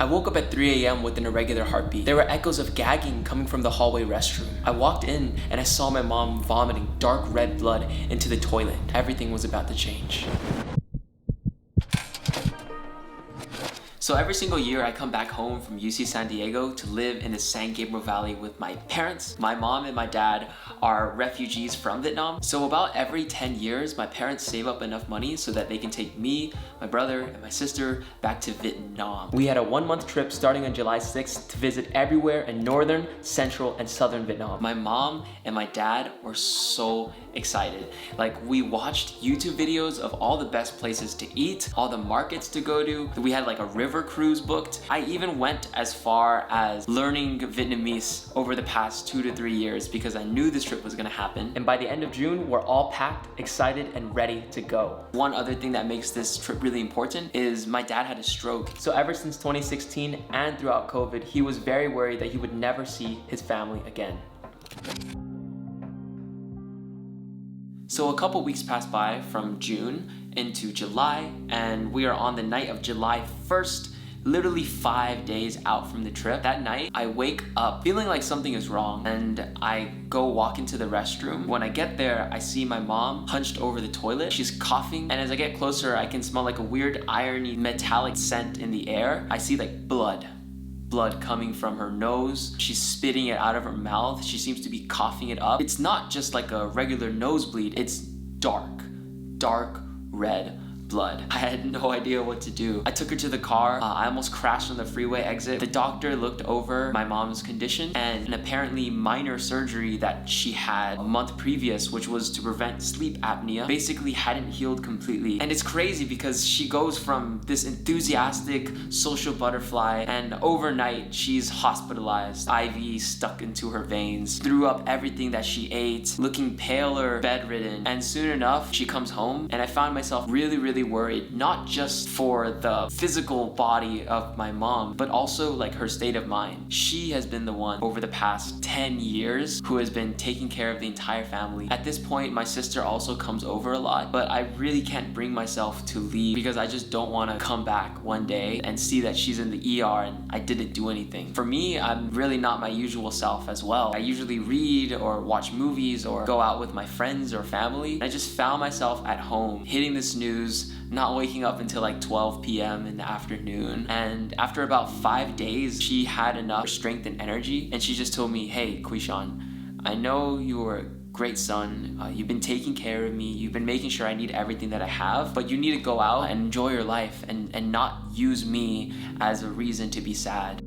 I woke up at 3 a.m. with an irregular heartbeat. There were echoes of gagging coming from the hallway restroom. I walked in and I saw my mom vomiting dark red blood into the toilet. Everything was about to change. So every single year I come back home from UC San Diego to live in the San Gabriel Valley with my parents. My mom and my dad are refugees from Vietnam. So about every 10 years, my parents save up enough money so that they can take me, my brother, and my sister back to Vietnam. We had a 1-month trip starting on July 6th to visit everywhere in northern, central, and southern Vietnam. My mom and my dad were so excited. Like, we watched YouTube videos of all the best places to eat, all the markets to go to. We had like a river cruise booked. I even went as far as learning Vietnamese over the past 2 to 3 years because I knew this trip was gonna happen. And by the end of June, we're all packed, excited, and ready to go. One other thing that makes this trip really important is my dad had a stroke. So ever since 2016 and throughout COVID, he was very worried that he would never see his family again. So a couple weeks passed by from June into July, and we are on the night of July 1st, literally 5 days out from the trip. That night, I wake up feeling like something is wrong, and I go walk into the restroom. When I get there, I see my mom hunched over the toilet. She's coughing, and as I get closer, I can smell like a weird irony metallic scent in the air. I see like blood coming from her nose. She's spitting it out of her mouth. She seems to be coughing it up. It's not just like a regular nosebleed. It's dark red blood. I had no idea what to do. I took her to the car. I almost crashed on the freeway exit. The doctor looked over my mom's condition, and an apparently minor surgery that she had a month previous, which was to prevent sleep apnea, basically hadn't healed completely. And it's crazy because she goes from this enthusiastic social butterfly, and overnight she's hospitalized, IV stuck into her veins, threw up everything that she ate, looking paler, bedridden. And soon enough, she comes home, and I found myself really worried, not just for the physical body of my mom, but also like her state of mind. She has been the one over the past 10 years who has been taking care of the entire family. At this point, my sister also comes over a lot, but I really can't bring myself to leave because I just don't want to come back one day and see that she's in the ER and I didn't do anything. For me, I'm really not my usual self as well. I usually read or watch movies or go out with my friends or family. I just found myself at home hitting the snooze, not waking up until like 12 p.m. in the afternoon. And after about 5 days, she had enough strength and energy, and she just told me, "Hey, Qui-Shawn, I know you were a great son. You've been taking care of me. You've been making sure I need everything that I have, but you need to go out and enjoy your life and not use me as a reason to be sad."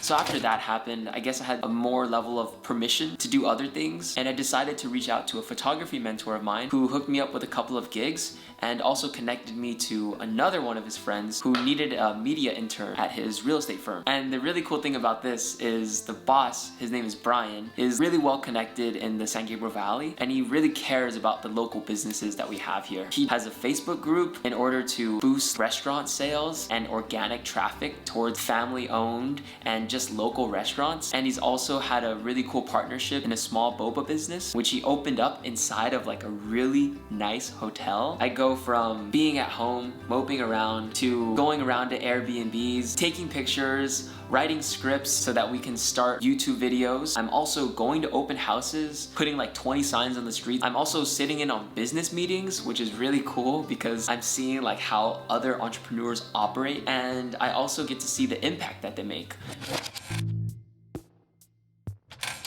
So after that happened, I guess I had a more level of permission to do other things, and I decided to reach out to a photography mentor of mine who hooked me up with a couple of gigs and also connected me to another one of his friends who needed a media intern at his real estate firm. And the really cool thing about this is the boss, his name is Brian, is really well connected in the San Gabriel Valley, and he really cares about the local businesses that we have here. He has a Facebook group in order to boost restaurant sales and organic traffic towards family-owned and just local restaurants. And he's also had a really cool partnership in a small boba business, which he opened up inside of like a really nice hotel. I go from being at home, moping around, to going around to Airbnbs, taking pictures, writing scripts so that we can start YouTube videos. I'm also going to open houses, putting like 20 signs on the street. I'm also sitting in on business meetings, which is really cool because I'm seeing like how other entrepreneurs operate, and I also get to see the impact that they make.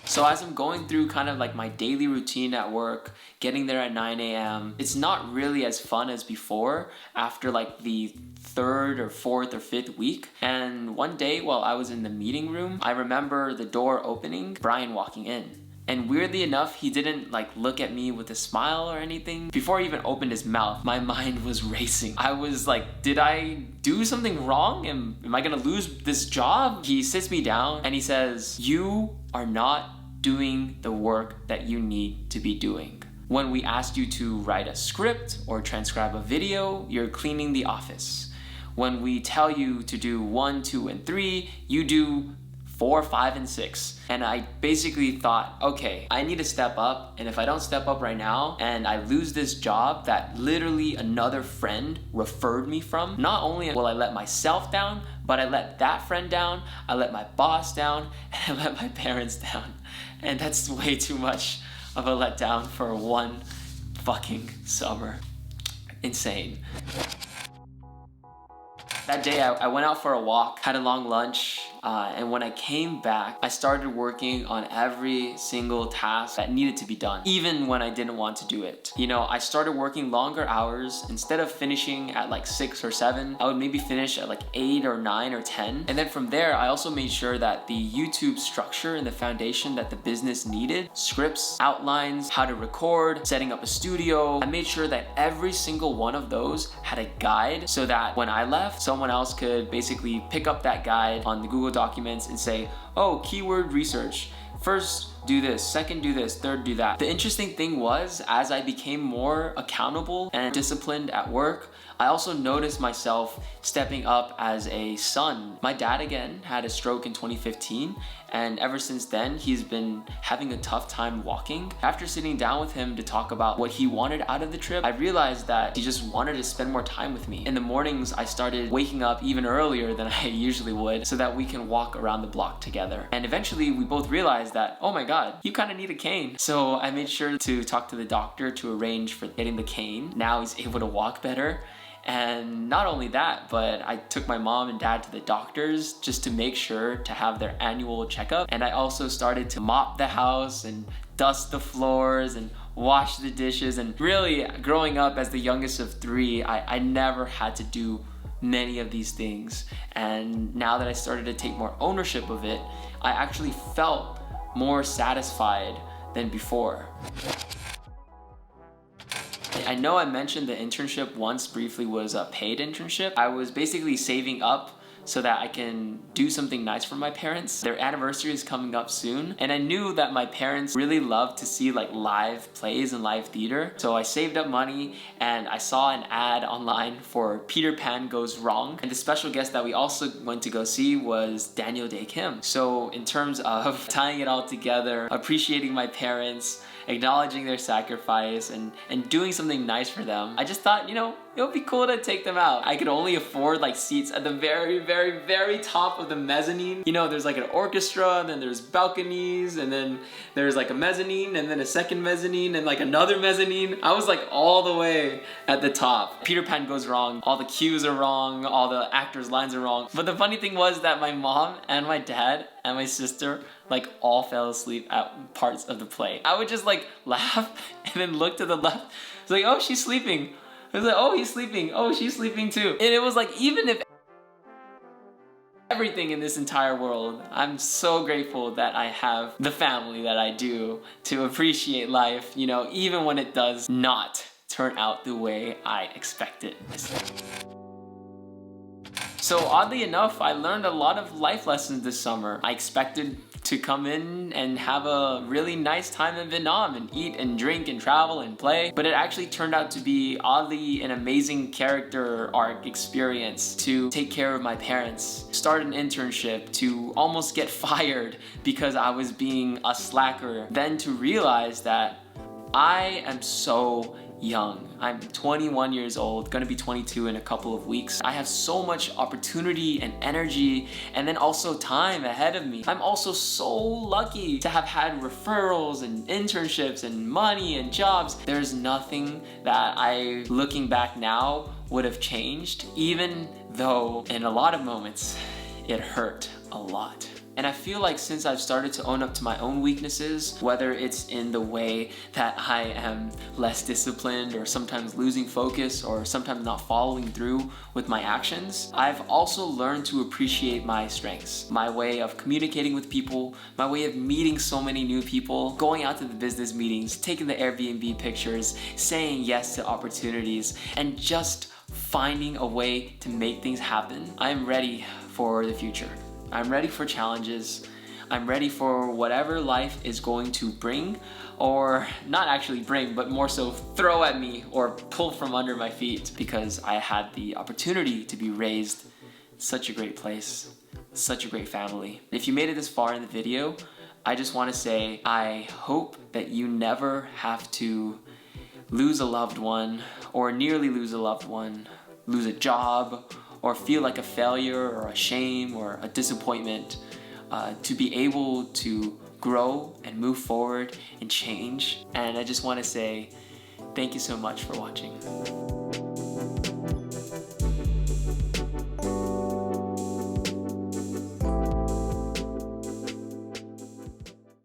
So as I'm going through kind of like my daily routine at work, getting there at 9 a.m., it's not really as fun as before after like the 3rd or 4th or 5th week. And one day while I was in the meeting room, I remember the door opening, Brian walking in. And weirdly enough, he didn't like look at me with a smile or anything. Before he even opened his mouth, my mind was racing. I was like, did I do something wrong? Am I gonna lose this job? He sits me down and he says, "You are not doing the work that you need to be doing. When we asked you to write a script or transcribe a video, you're cleaning the office. When we tell you to do 1, 2, and 3, you do 4, 5, and 6. And I basically thought, okay, I need to step up, and if I don't step up right now and I lose this job that literally another friend referred me from, not only will I let myself down, but I let that friend down, I let my boss down, and I let my parents down. And that's way too much of a letdown for one fucking summer. Insane. That day I went out for a walk, had a long lunch, and when I came back, I started working on every single task that needed to be done, even when I didn't want to do it. You know, I started working longer hours. Instead of finishing at like 6 or 7, I would maybe finish at like 8 or 9 or 10. And then from there, I also made sure that the YouTube structure and the foundation that the business needed, scripts, outlines, how to record, setting up a studio, I made sure that every single one of those had a guide so that when I left, someone else could basically pick up that guide on the Google Documents and say, oh, keyword research. First, do this. Second, do this. Third, do that. The interesting thing was, as I became more accountable and disciplined at work, I also noticed myself stepping up as a son. My dad, again, had a stroke in 2015, and ever since then, he's been having a tough time walking. After sitting down with him to talk about what he wanted out of the trip, I realized that he just wanted to spend more time with me. In the mornings, I started waking up even earlier than I usually would so that we can walk around the block together. And eventually, we both realized that, oh my God, you kind of need a cane. So I made sure to talk to the doctor to arrange for getting the cane. Now he's able to walk better. And not only that, but I took my mom and dad to the doctors just to make sure to have their annual checkup. And I also started to mop the house and dust the floors and wash the dishes. And really, growing up as the youngest of 3, I never had to do many of these things. And now that I started to take more ownership of it, I actually felt more satisfied than before. I know I mentioned the internship once briefly was a paid internship. I was basically saving up so that I can do something nice for my parents. Their anniversary is coming up soon, and I knew that my parents really love to see like live plays and live theater. So I saved up money and I saw an ad online for Peter Pan Goes Wrong, and the special guest that we also went to go see was Daniel Day Kim. So in terms of tying it all together, appreciating my parents, acknowledging their sacrifice, and doing something nice for them, I just thought, you know, it would be cool to take them out. I could only afford like seats at the very, very, very top of the mezzanine. You know, there's like an orchestra, and then there's balconies, and then there's like a mezzanine, and then a second mezzanine, and like another mezzanine. I was like all the way at the top. Peter Pan Goes Wrong. All the cues are wrong, all the actors' lines are wrong. But the funny thing was that my mom and my dad and my sister like all fell asleep at parts of the play. I would just like laugh and then look to the left. It's like, oh, she's sleeping. I was like, oh, he's sleeping. Oh, she's sleeping too. And it was like, even if everything in this entire world, I'm so grateful that I have the family that I do to appreciate life, you know, even when it does not turn out the way I expected. So oddly enough, I learned a lot of life lessons this summer. I expected to come in and have a really nice time in Vietnam and eat and drink and travel and play, but it actually turned out to be oddly an amazing character arc experience to take care of my parents, start an internship, to almost get fired because I was being a slacker, then to realize that I am so young. I'm 21 years old, gonna be 22 in a couple of weeks. I have so much opportunity and energy, and then also time ahead of me. I'm also so lucky to have had referrals and internships and money and jobs. There's nothing that I, looking back now, would have changed, even though in a lot of moments it hurt a lot. And I feel like since I've started to own up to my own weaknesses, whether it's in the way that I am less disciplined or sometimes losing focus or sometimes not following through with my actions, I've also learned to appreciate my strengths, my way of communicating with people, my way of meeting so many new people, going out to the business meetings, taking the Airbnb pictures, saying yes to opportunities, and just finding a way to make things happen. I'm ready for the future. I'm ready for challenges. I'm ready for whatever life is going to bring, or not actually bring, but more so throw at me or pull from under my feet, because I had the opportunity to be raised in such a great place such a great family. If you made it this far in the video, I just want to say I hope that you never have to lose a loved one, or nearly lose a loved one, lose a job, or feel like a failure or a shame or a disappointment, to be able to grow and move forward and change. And I just want to say thank you so much for watching.